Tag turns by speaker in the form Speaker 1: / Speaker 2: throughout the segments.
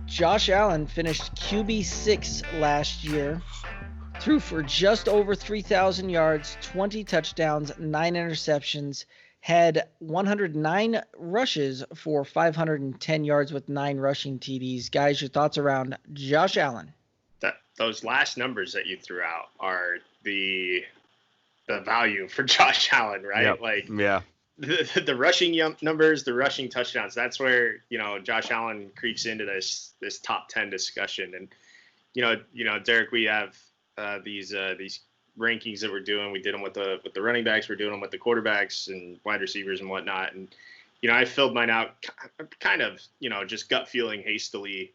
Speaker 1: Josh Allen finished QB6 last year, threw for just over 3,000 yards, 20 touchdowns, 9 interceptions, had 109 rushes for 510 yards with 9 rushing TDs. Guys, your thoughts around Josh Allen?
Speaker 2: Those last numbers that you threw out are the value for Josh Allen, right?
Speaker 3: Yep.
Speaker 2: Like,
Speaker 3: yeah,
Speaker 2: the rushing numbers, the rushing touchdowns. That's where Josh Allen creeps into this top 10 discussion. And Derek, we have these rankings that we're doing. We did them with the running backs. We're doing them with the quarterbacks and wide receivers and whatnot. And I filled mine out kind of just gut feeling hastily.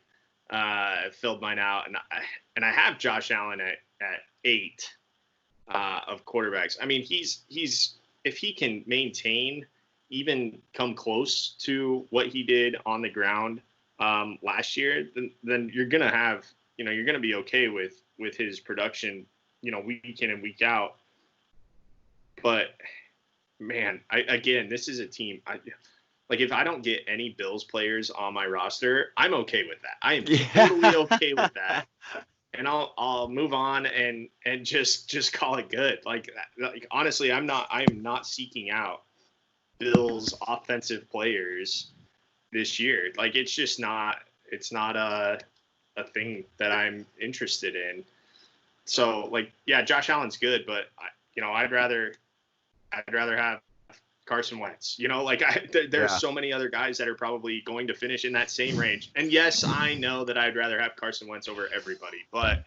Speaker 2: Filled mine out, and I have Josh Allen at 8 of quarterbacks. I mean, he's if he can maintain, even come close to what he did on the ground last year, then you're gonna have you're gonna be okay with his production, week in and week out. But man, this is a team. Like, if I don't get any Bills players on my roster, I'm okay with that. I am totally okay with that. And I'll move on and just call it good. Like honestly, I am not seeking out Bills offensive players this year. Like, it's not a thing that I'm interested in. So, like, yeah, Josh Allen's good, but I'd rather have Carson Wentz. There's so many other guys that are probably going to finish in that same range. And yes, I know that I'd rather have Carson Wentz over everybody, but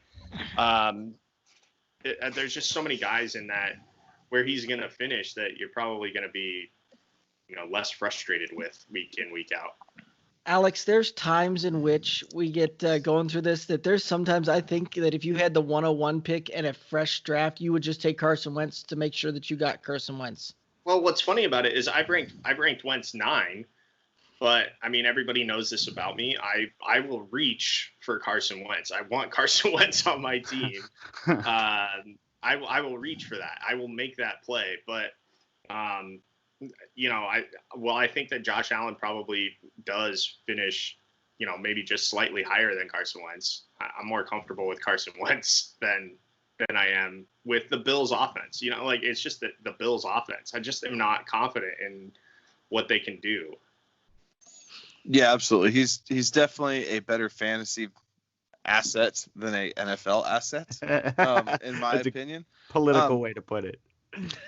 Speaker 2: there's just so many guys in that where he's going to finish that you're probably going to be, less frustrated with week in, week out.
Speaker 1: Alex, there's times in which we get going through this that there's sometimes I think that if you had the 101 pick and a fresh draft, you would just take Carson Wentz to make sure that you got Carson Wentz.
Speaker 2: Well, what's funny about it is I've ranked Wentz 9, but I mean, everybody knows this about me. I will reach for Carson Wentz. I want Carson Wentz on my team. I will reach for that. I will make that play. But I think that Josh Allen probably does finish, maybe just slightly higher than Carson Wentz. I'm more comfortable with Carson Wentz than I am with the Bills offense. It's just the Bills offense. I just am not confident in what they can do.
Speaker 4: Yeah, absolutely. He's definitely a better fantasy asset than a NFL asset, in my opinion.
Speaker 3: Political way to put it.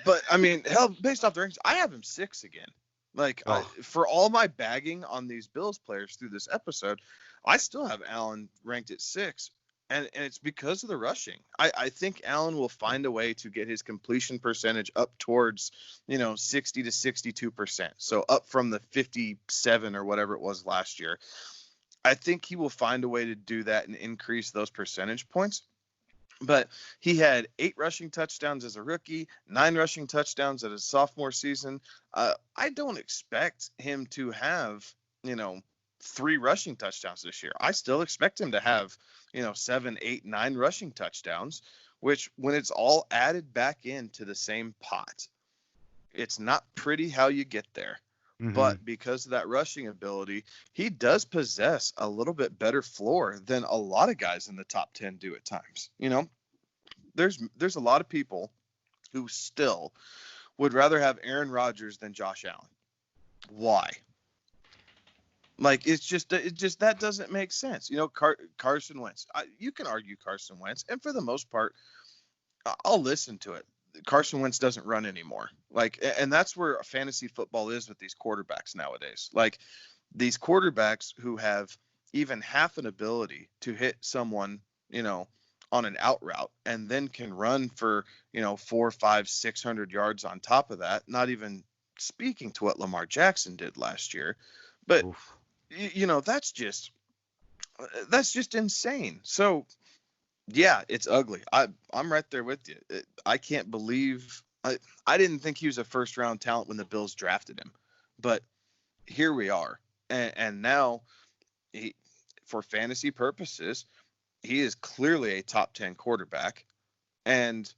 Speaker 4: But I mean, hell, based off the rankings, I have him 6 again. Like, for all my bagging on these Bills players through this episode, I still have Allen ranked at 6. And it's because of the rushing. I think Allen will find a way to get his completion percentage up towards, 60 to 62%. So up from the 57 or whatever it was last year. I think he will find a way to do that and increase those percentage points. But he had 8 rushing touchdowns as a rookie, 9 rushing touchdowns at his sophomore season. I don't expect him to have, 3 rushing touchdowns this year. I still expect him to have, 7, 8, 9 rushing touchdowns, which when it's all added back into the same pot, it's not pretty how you get there. Mm-hmm. But because of that rushing ability, he does possess a little bit better floor than a lot of guys in the top 10 do at times. There's a lot of people who still would rather have Aaron Rodgers than Josh Allen. Why? Like, it's just that doesn't make sense. Carson Wentz. You can argue Carson Wentz, and for the most part, I'll listen to it. Carson Wentz doesn't run anymore. Like, and that's where fantasy football is with these quarterbacks nowadays. Like, these quarterbacks who have even half an ability to hit someone, on an out route, and then can run for, 400, 500, 600 yards on top of that. Not even speaking to what Lamar Jackson did last year, but oof. That's just insane. So yeah, it's ugly. I'm right there with you. I can't believe I didn't think he was a first round talent when the Bills drafted him, but here we are. And now for fantasy purposes, he is clearly a top 10 quarterback, and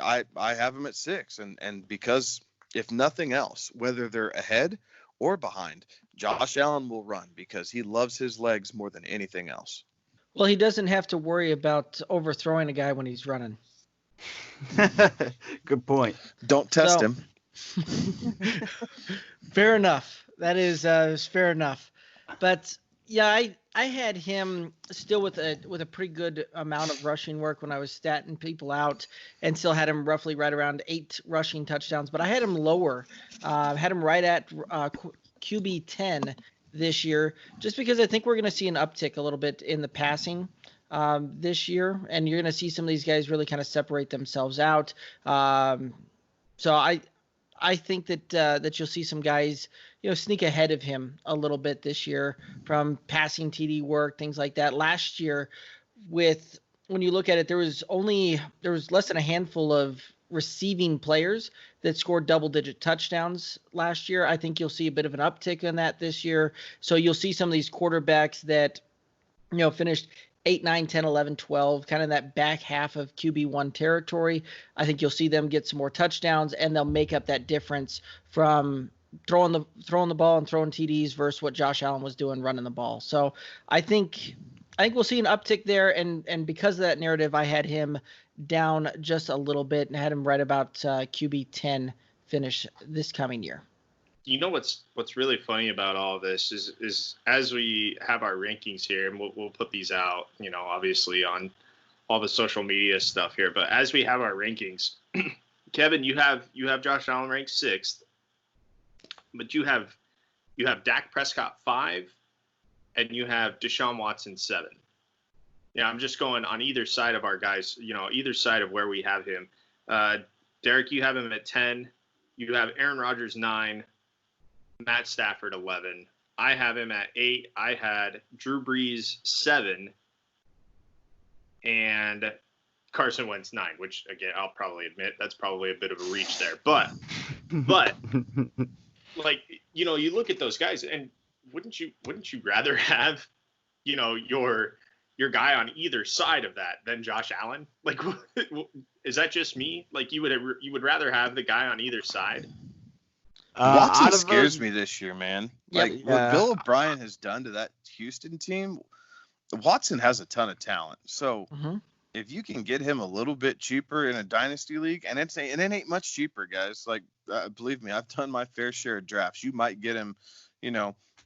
Speaker 4: I have him at 6. And because if nothing else, whether they're ahead or behind, Josh Allen will run because he loves his legs more than anything else.
Speaker 1: Well, he doesn't have to worry about overthrowing a guy when he's running.
Speaker 3: Good point.
Speaker 4: Don't test him.
Speaker 1: Fair enough. That is fair enough. But yeah, I had him still with a pretty good amount of rushing work when I was statting people out, and still had him roughly right around 8 rushing touchdowns. But I had him lower. Had him right at QB 10 this year, just because I think we're going to see an uptick a little bit in the passing this year, and you're going to see some of these guys really kind of separate themselves out. So I think that you'll see some guys, sneak ahead of him a little bit this year from passing TD work, things like that. Last year, when you look at it, there was less than a handful of receiving players that scored double-digit touchdowns last year. I think you'll see a bit of an uptick in that this year. So you'll see some of these quarterbacks that, finished 8, 9, 10, 11, 12, kind of that back half of QB1 territory. I think you'll see them get some more touchdowns, and they'll make up that difference from throwing the ball and throwing TDs versus what Josh Allen was doing running the ball. So I think we'll see an uptick there, and because of that narrative, I had him down just a little bit and had him right about QB 10 finish this coming year.
Speaker 2: You know what's really funny about all this is as we have our rankings here, and we'll put these out, obviously on all the social media stuff here. But as we have our rankings, Kevin, you have Josh Allen ranked 6th, but you have Dak Prescott 5, and you have Deshaun Watson 7. Yeah, I'm just going on either side of our guys, either side of where we have him. Derek, you have him at 10. You have Aaron Rodgers 9. Matt Stafford 11. I have him at 8. I had Drew Brees 7 and Carson Wentz 9, which again I'll probably admit that's probably a bit of a reach there. But like, you look at those guys, and wouldn't you rather have, your guy on either side of that than Josh Allen? Like, is that just me? Like, you would rather have the guy on either side?
Speaker 4: Watson scares me this year, man. Like, what Bill O'Brien has done to that Houston team, Watson has a ton of talent. So if you can get him a little bit cheaper in a dynasty league, and it ain't much cheaper, guys. Like, believe me, I've done my fair share of drafts. You might get him,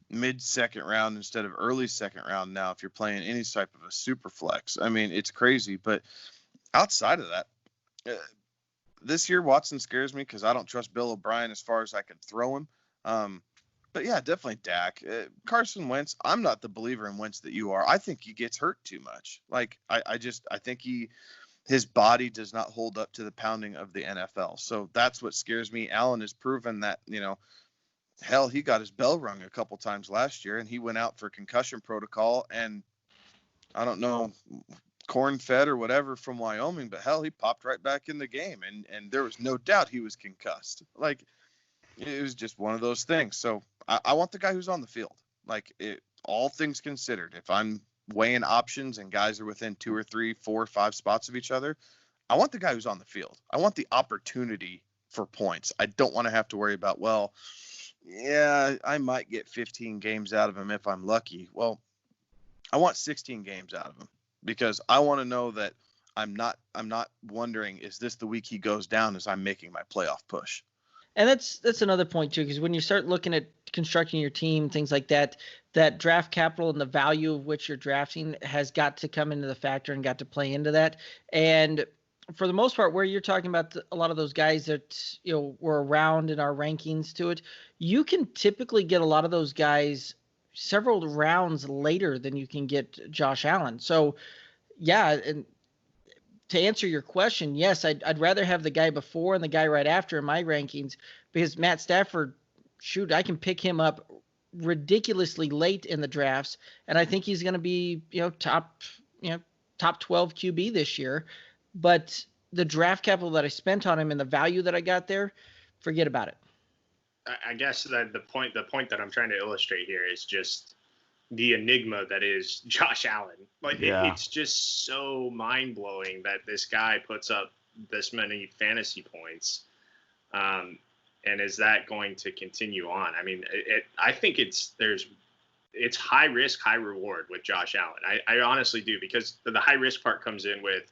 Speaker 4: mid-second round instead of early second round now if you're playing any type of a super flex. I mean, it's crazy. But outside of that, this year, Watson scares me because I don't trust Bill O'Brien as far as I can throw him. But yeah, definitely Dak. Carson Wentz, I'm not the believer in Wentz that you are. I think he gets hurt too much. Like, I think his body does not hold up to the pounding of the NFL. So that's what scares me. Allen has proven that, hell, he got his bell rung a couple times last year, and he went out for concussion protocol, and I don't know, corn-fed or whatever from Wyoming, but hell, he popped right back in the game, and there was no doubt he was concussed. Like, it was just one of those things. So I want the guy who's on the field. Like, all things considered, if I'm weighing options and guys are within 2 or 3, 4 or 5 spots of each other, I want the guy who's on the field. I want the opportunity for points. I don't want to have to worry about, well, yeah, I might get 15 games out of him if I'm lucky. Well, I want 16 games out of him, because I want to know that I'm not wondering, is this the week he goes down as I'm making my playoff push?
Speaker 1: And that's another point too, because when you start looking at constructing your team, things like that, that draft capital and the value of which you're drafting has got to come into the factor and got to play into that. And for the most part, where you're talking about a lot of those guys that were around in our rankings to it, you can typically get a lot of those guys several rounds later than you can get Josh Allen. So yeah, and to answer your question, yes, I'd rather have the guy before and the guy right after in my rankings, because Matt Stafford, shoot, I can pick him up ridiculously late in the drafts, and I think he's going to be top 12 QB this year. But the draft capital that I spent on him and the value that I got there, forget about it.
Speaker 2: I guess that the point that I'm trying to illustrate here is just the enigma that is Josh Allen. Like, it's just so mind-blowing that this guy puts up this many fantasy points. And And is that going to continue on? I mean, I think it's high risk, high reward with Josh Allen. I honestly do, because the high risk part comes in with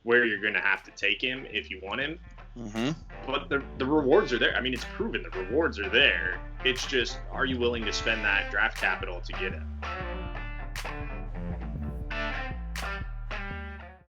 Speaker 2: where you're going to have to take him if you want him.
Speaker 4: Mm-hmm.
Speaker 2: But the rewards are there. I mean, it's proven the rewards are there. It's just, are you willing to spend that draft capital to get him?